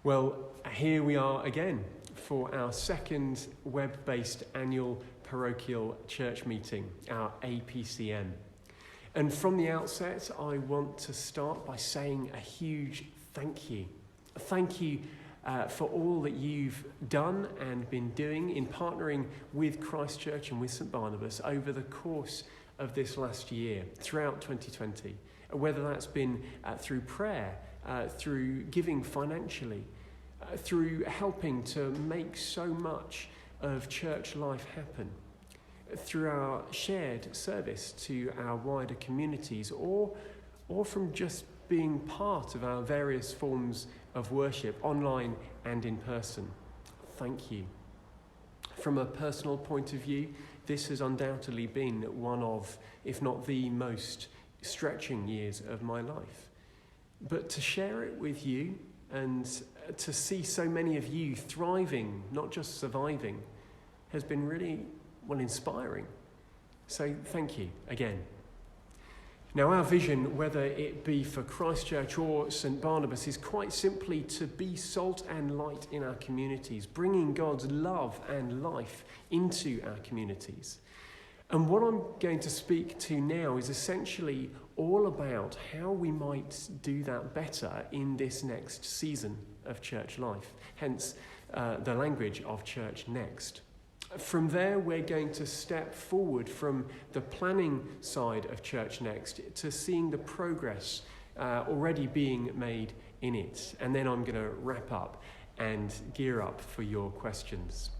Well, here we are again for our second web-based annual parochial church meeting, our APCM. And from the outset, I want to start by saying a huge thank you. Thank you for all that you've done and been doing in partnering with Christ Church and with St Barnabas over the course of this last year, throughout 2020. Whether that's been through prayer, through giving financially, through helping to make so much of church life happen, through our shared service to our wider communities, or from just being part of our various forms of worship, online and in person. Thank you. From a personal point of view, this has undoubtedly been one of, if not the most stretching years of my life. But to share it with you and to see so many of you thriving, not just surviving, has been really, inspiring. So thank you again. Now, our vision, whether it be for Christ Church or St Barnabas, is quite simply to be salt and light in our communities, bringing God's love and life into our communities. And what I'm going to speak to now is essentially all about how we might do that better in this next season of church life, hence the language of Church Next. From there, we're going to step forward from the planning side of Church Next to seeing the progress already being made in it. And then I'm going to wrap up and gear up for your questions.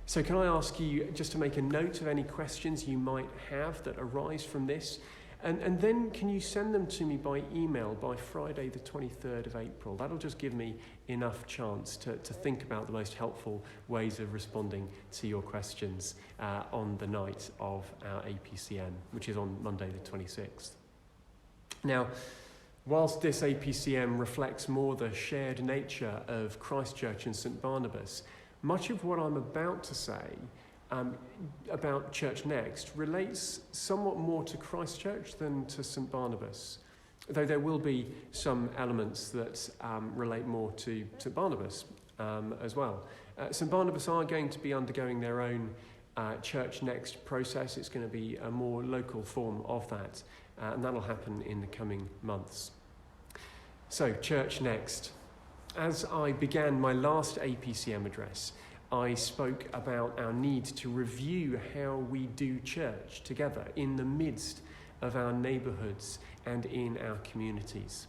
So can I ask you just to make a note of any questions you might have that arise from this? And then can you send them to me by email by Friday the 23rd of April? That'll just give me enough chance to think about the most helpful ways of responding to your questions on the night of our APCM, which is on Monday the 26th. Now, whilst this APCM reflects more the shared nature of Christ Church and St Barnabas, much of what I'm about to say about Church Next relates somewhat more to Christ Church than to St Barnabas, though there will be some elements that relate more to St Barnabas as well. St Barnabas are going to be undergoing their own Church Next process. It's going to be a more local form of that, and that'll happen in the coming months. So, Church Next. As I began my last APCM address, I spoke about our need to review how we do church together in the midst of our neighbourhoods and in our communities.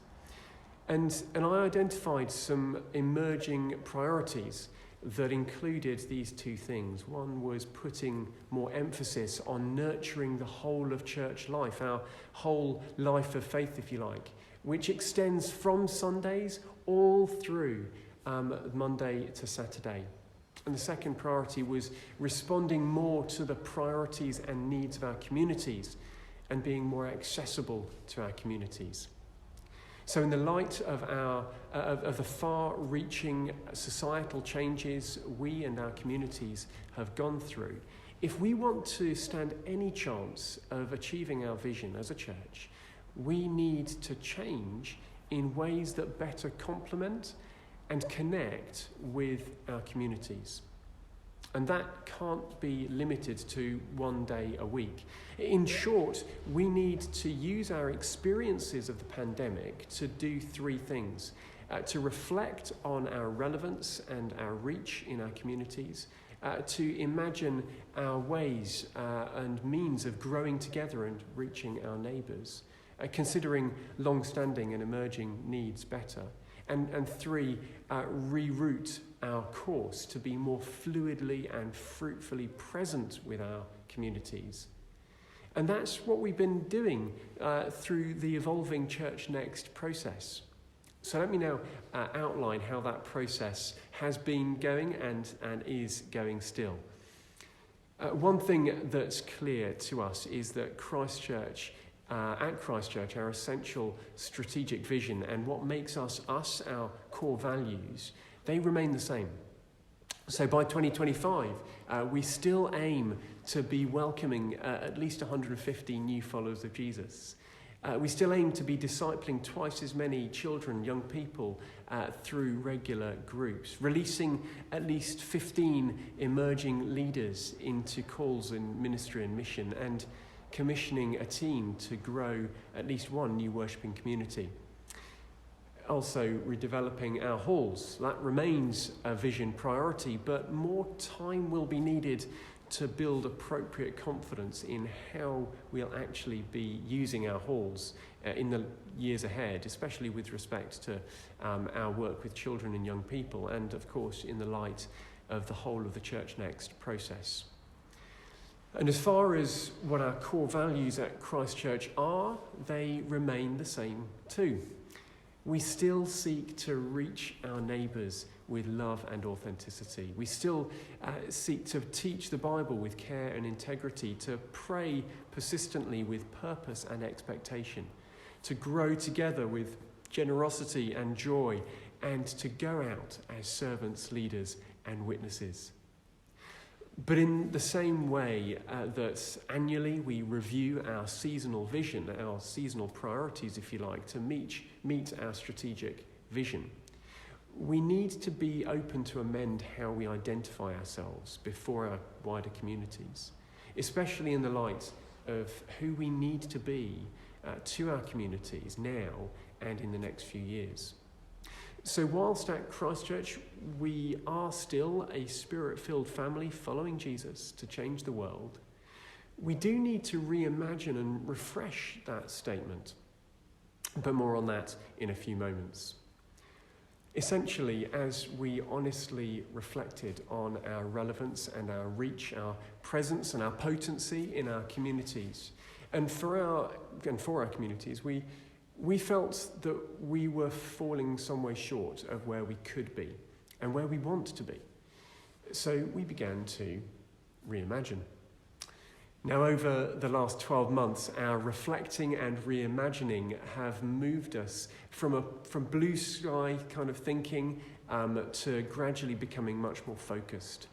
And I identified some emerging priorities that included these two things. One was putting more emphasis on nurturing the whole of church life, our whole life of faith, if you like, which extends from Sundays all through Monday to Saturday. And the second priority was responding more to the priorities and needs of our communities and being more accessible to our communities. So in the light of the far-reaching societal changes we and our communities have gone through, if we want to stand any chance of achieving our vision as a church, we need to change in ways that better complement and connect with our communities. And that can't be limited to one day a week. In short, we need to use our experiences of the pandemic to do three things. To reflect on our relevance and our reach in our communities, to imagine our ways and means of growing together and reaching our neighbours, considering long-standing and emerging needs better, and three, reroute our course to be more fluidly and fruitfully present with our communities. And that's what we've been doing through the evolving Church Next process. So let me now outline how that process has been going and is going still. One thing that's clear to us is that at Christ Church, our essential strategic vision and what makes us, our core values, they remain the same. So by 2025, we still aim to be welcoming at least 150 new followers of Jesus. We still aim to be discipling twice as many children, young people, through regular groups, releasing at least 15 emerging leaders into calls in ministry and mission, and commissioning a team to grow at least one new worshipping community. Also, redeveloping our halls. That remains a vision priority, but more time will be needed to build appropriate confidence in how we'll actually be using our halls in the years ahead, especially with respect to our work with children and young people, and of course in the light of the whole of the Church Next process. And as far as what our core values at Christ Church are, they remain the same too. We still seek to reach our neighbours with love and authenticity. We still seek to teach the Bible with care and integrity, to pray persistently with purpose and expectation, to grow together with generosity and joy, and to go out as servants, leaders, and witnesses. But in the same way that annually we review our seasonal vision, our seasonal priorities, if you like, to meet our strategic vision, we need to be open to amend how we identify ourselves before our wider communities, especially in the light of who we need to be to our communities now and in the next few years. So whilst at Christ Church we are still a spirit-filled family following Jesus to change the world, we do need to reimagine and refresh that statement. But more on that in a few moments. Essentially, as we honestly reflected on our relevance and our reach, our presence and our potency in our communities, and for our communities, we felt that we were falling some way short of where we could be and where we want to be. So we began to reimagine. Now, over the last 12 months, our reflecting and reimagining have moved us from blue sky kind of thinking to gradually becoming much more focused.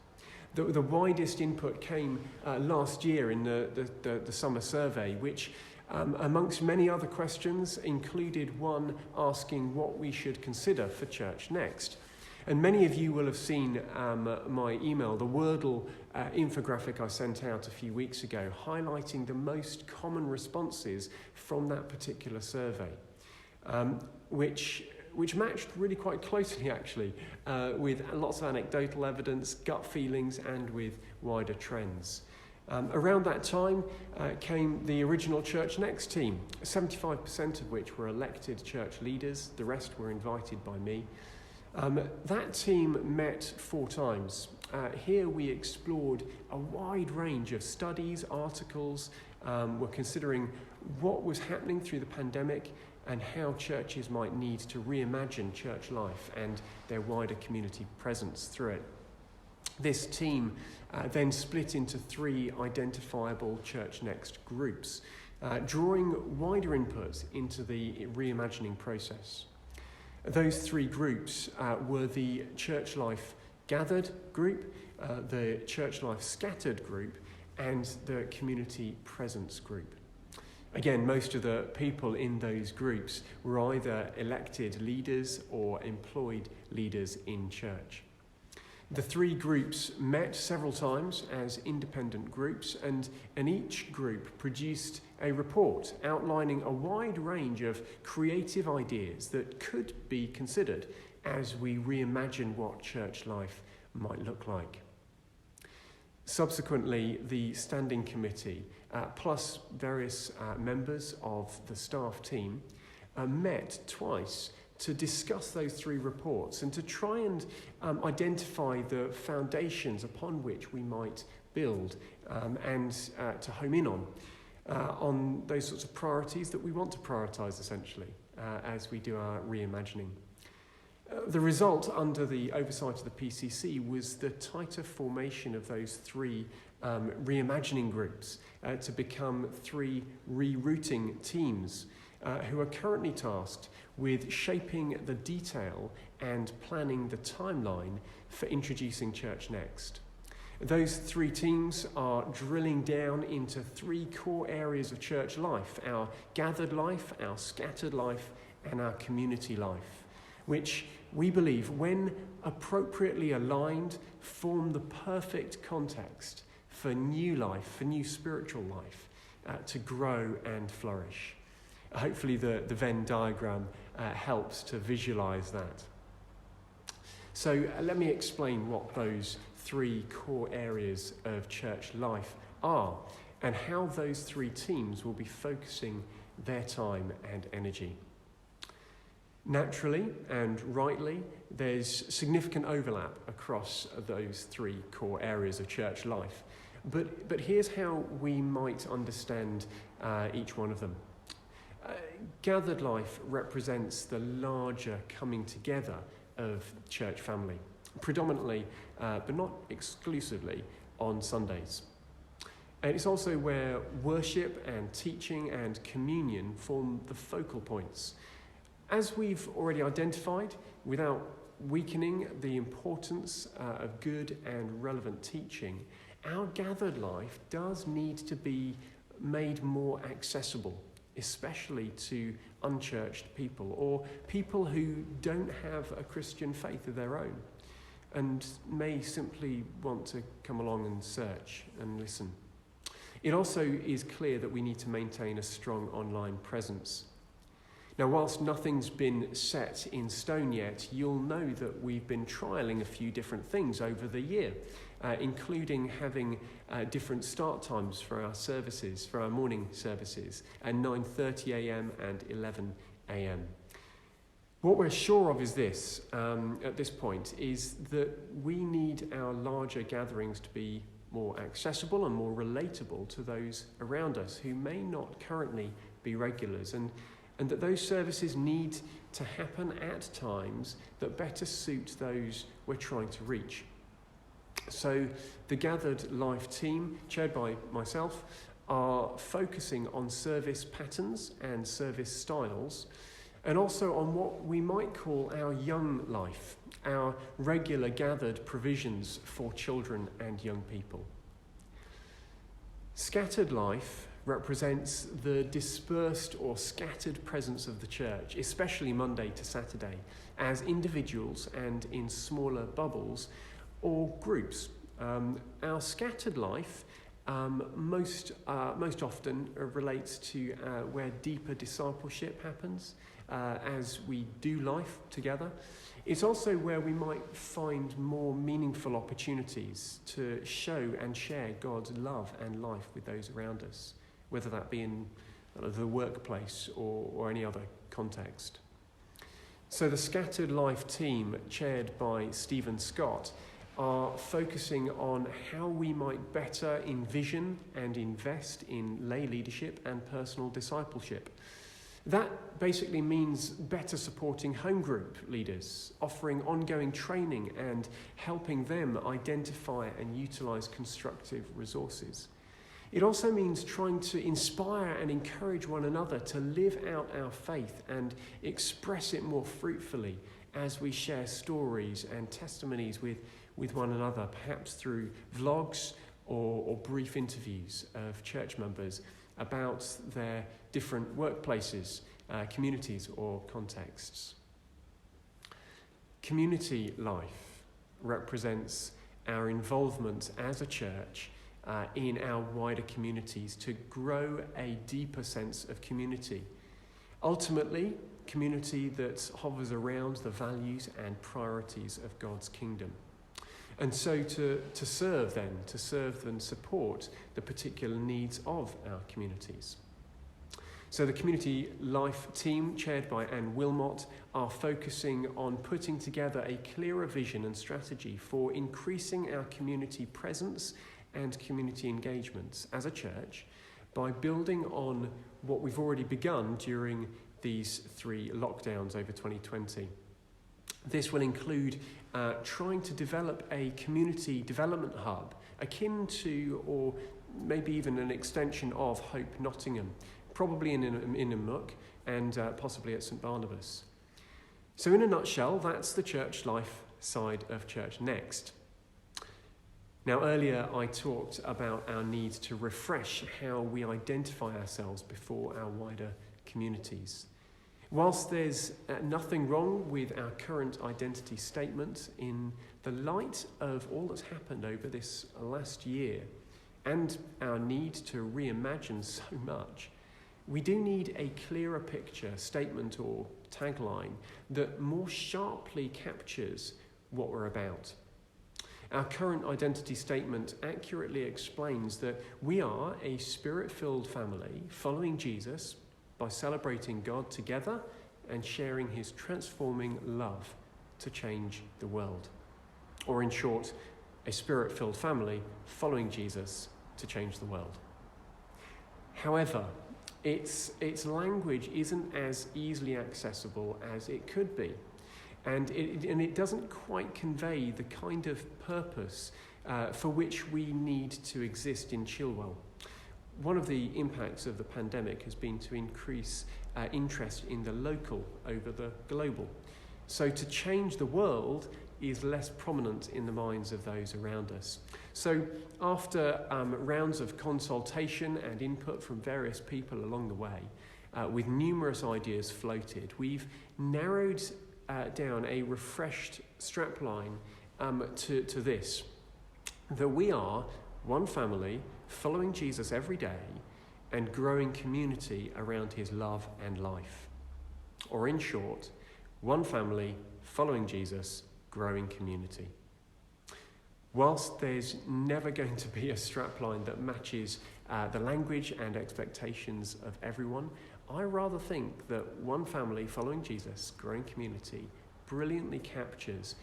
The widest input came last year in the summer survey, which amongst many other questions included one asking what we should consider for Church Next. And many of you will have seen my email, the Wordle infographic I sent out a few weeks ago, highlighting the most common responses from that particular survey, which matched really quite closely, actually, with lots of anecdotal evidence, gut feelings, and with wider trends. Around that time came the original Church Next team, 75% of which were elected church leaders. The rest were invited by me. That team met 4 times. Here we explored a wide range of studies, articles. We're considering what was happening through the pandemic and how churches might need to reimagine church life and their wider community presence through it. This team then split into 3 identifiable Church Next groups, drawing wider input into the reimagining process. Those 3 groups were the Church Life Gathered group, the Church Life Scattered group, and the Community Presence group. Again, most of the people in those groups were either elected leaders or employed leaders in church. The 3 groups met several times as independent groups, and each group produced a report outlining a wide range of creative ideas that could be considered as we reimagine what church life might look like. Subsequently, the standing committee, plus various members of the staff team, met twice to discuss those 3 reports and to try and identify the foundations upon which we might build and to home in on those sorts of priorities that we want to prioritise, essentially, as we do our reimagining. The result, under the oversight of the PCC, was the tighter formation of those 3 reimagining groups to become 3 rerouting teams who are currently tasked with shaping the detail and planning the timeline for introducing Church Next. Those three teams are drilling down into three core areas of church life: our gathered life, our scattered life, and our community life, which we believe, when appropriately aligned, form the perfect context for new life, for new spiritual life, to grow and flourish. Hopefully the Venn diagram helps to visualize that. So let me explain what those three core areas of church life are and how those three teams will be focusing their time and energy. Naturally and rightly, there's significant overlap across those three core areas of church life. But here's how we might understand each one of them. Gathered life represents the larger coming together of church family, predominantly, but not exclusively, on Sundays. And it's also where worship and teaching and communion form the focal points. As we've already identified, without weakening the importance of good and relevant teaching, our gathered life does need to be made more accessible, especially to unchurched people or people who don't have a Christian faith of their own and may simply want to come along and search and listen. It also is clear that we need to maintain a strong online presence. Now, whilst nothing's been set in stone yet, you'll know that we've been trialling a few different things over the year, including having different start times for our services, for our morning services, at 9:30 a.m. and 11 a.m. What we're sure of is this, at this point, is that we need our larger gatherings to be more accessible and more relatable to those around us who may not currently be regulars, and that those services need to happen at times that better suit those we're trying to reach. So the Gathered Life team, chaired by myself, are focusing on service patterns and service styles, and also on what we might call our young life, our regular gathered provisions for children and young people. Scattered life represents the dispersed or scattered presence of the church, especially Monday to Saturday, as individuals and in smaller bubbles or groups. Our scattered life most often relates to where deeper discipleship happens as we do life together. It's also where we might find more meaningful opportunities to show and share God's love and life with those around us, whether that be in the workplace or any other context. So the Scattered Life team, chaired by Stephen Scott, are focusing on how we might better envision and invest in lay leadership and personal discipleship. That basically means better supporting home group leaders, offering ongoing training and helping them identify and utilise constructive resources. It also means trying to inspire and encourage one another to live out our faith and express it more fruitfully as we share stories and testimonies with one another, perhaps through vlogs or brief interviews of church members about their different workplaces, communities or contexts. Community life represents our involvement as a church in our wider communities to grow a deeper sense of community. Ultimately, community that hovers around the values and priorities of God's kingdom. And so to serve and support the particular needs of our communities. So the Community Life team, chaired by Anne Wilmot, are focusing on putting together a clearer vision and strategy for increasing our community presence and community engagements as a church by building on what we've already begun during these 3 lockdowns over 2020. This will include trying to develop a community development hub akin to, or maybe even an extension of, Hope Nottingham, probably in Innermuck and possibly at St Barnabas. So in a nutshell, that's the church life side of Church Next. Now, earlier I talked about our need to refresh how we identify ourselves before our wider communities. Whilst there's nothing wrong with our current identity statement, in the light of all that's happened over this last year and our need to reimagine so much, we do need a clearer picture, statement or tagline that more sharply captures what we're about. Our current identity statement accurately explains that we are a spirit-filled family following Jesus by celebrating God together and sharing his transforming love to change the world. Or in short, a spirit-filled family following Jesus to change the world. However, its language isn't as easily accessible as it could be, and it doesn't quite convey the kind of purpose for which we need to exist in Chilwell. One of the impacts of the pandemic has been to increase interest in the local over the global. So to change the world is less prominent in the minds of those around us. So after rounds of consultation and input from various people along the way, with numerous ideas floated, we've narrowed down a refreshed strapline to this, that we are one family following Jesus every day and growing community around his love and life. Or in short, one family following Jesus, growing community. Whilst there's never going to be a strapline that matches the language and expectations of everyone, I rather think that one family following Jesus, growing community, brilliantly captures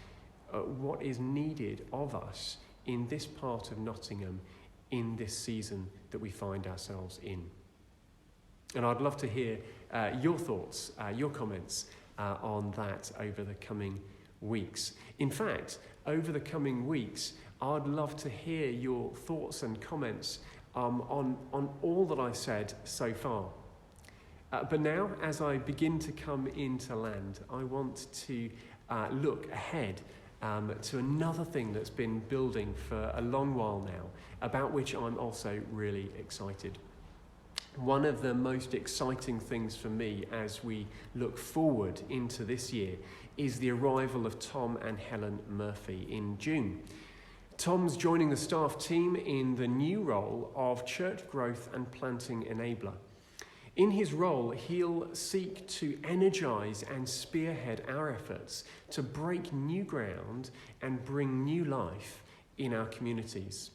what is needed of us in this part of Nottingham in this season that we find ourselves in. And I'd love to hear your thoughts, your comments on that over the coming weeks. In fact, over the coming weeks, I'd love to hear your thoughts and comments on all that I've said so far. But now, as I begin to come into land, I want to look ahead to another thing that's been building for a long while now, about which I'm also really excited. One of the most exciting things for me as we look forward into this year is the arrival of Tom and Helen Murphy in June. Tom's joining the staff team in the new role of Church Growth and Planting Enabler. In his role, he'll seek to energise and spearhead our efforts to break new ground and bring new life in our communities.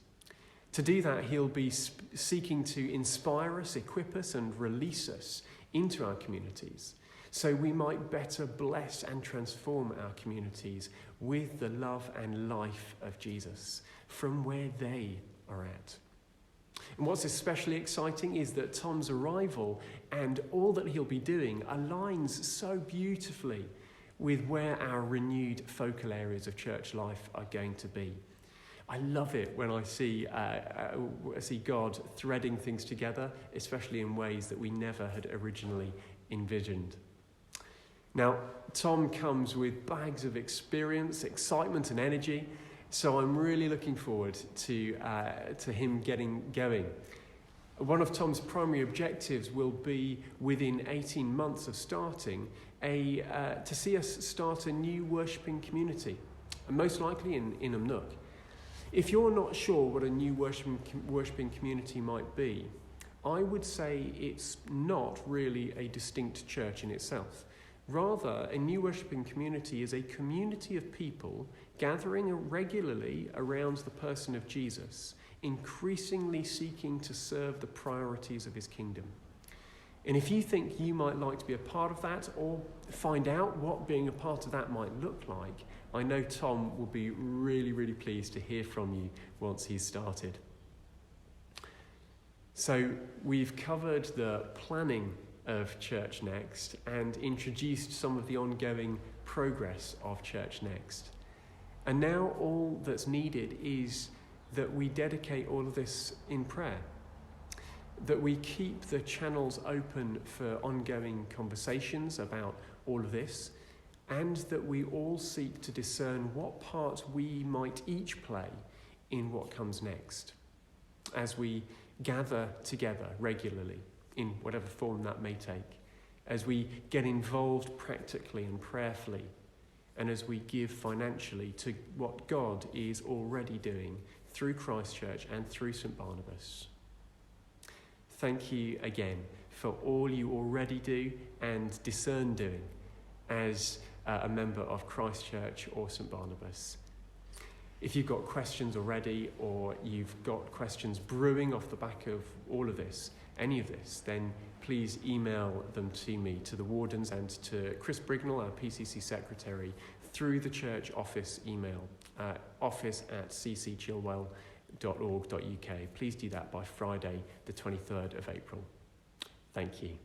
To do that, he'll be seeking to inspire us, equip us, and release us into our communities so we might better bless and transform our communities with the love and life of Jesus from where they are at. And what's especially exciting is that Tom's arrival and all that he'll be doing aligns so beautifully with where our renewed focal areas of church life are going to be. I love it when I see God threading things together, especially in ways that we never had originally envisioned. Now, Tom comes with bags of experience, excitement and energy, so I'm really looking forward to him getting going. One of Tom's primary objectives will be, within 18 months of starting, to see us start a new worshipping community, and most likely in Umnook. If you're not sure what a new worshipping community might be, I would say it's not really a distinct church in itself. Rather, a new worshipping community is a community of people gathering regularly around the person of Jesus, increasingly seeking to serve the priorities of his kingdom. And if you think you might like to be a part of that, or find out what being a part of that might look like, I know Tom will be really, really pleased to hear from you once he's started. So we've covered the planning of Church Next and introduced some of the ongoing progress of Church Next. And now all that's needed is that we dedicate all of this in prayer, that we keep the channels open for ongoing conversations about all of this, and that we all seek to discern what part we might each play in what comes next as we gather together regularly in whatever form that may take, as we get involved practically and prayerfully, and as we give financially to what God is already doing through Christ Church and through St. Barnabas. Thank you again for all you already do and discern doing as a member of Christ Church or St. Barnabas. If you've got questions already, or you've got questions brewing off the back of all of this, any of this, then please email them to me, to the wardens and to Chris Brignall, our PCC secretary, through the church office email, office@ccchilwell.org.uk. Please do that by Friday, the 23rd of April. Thank you.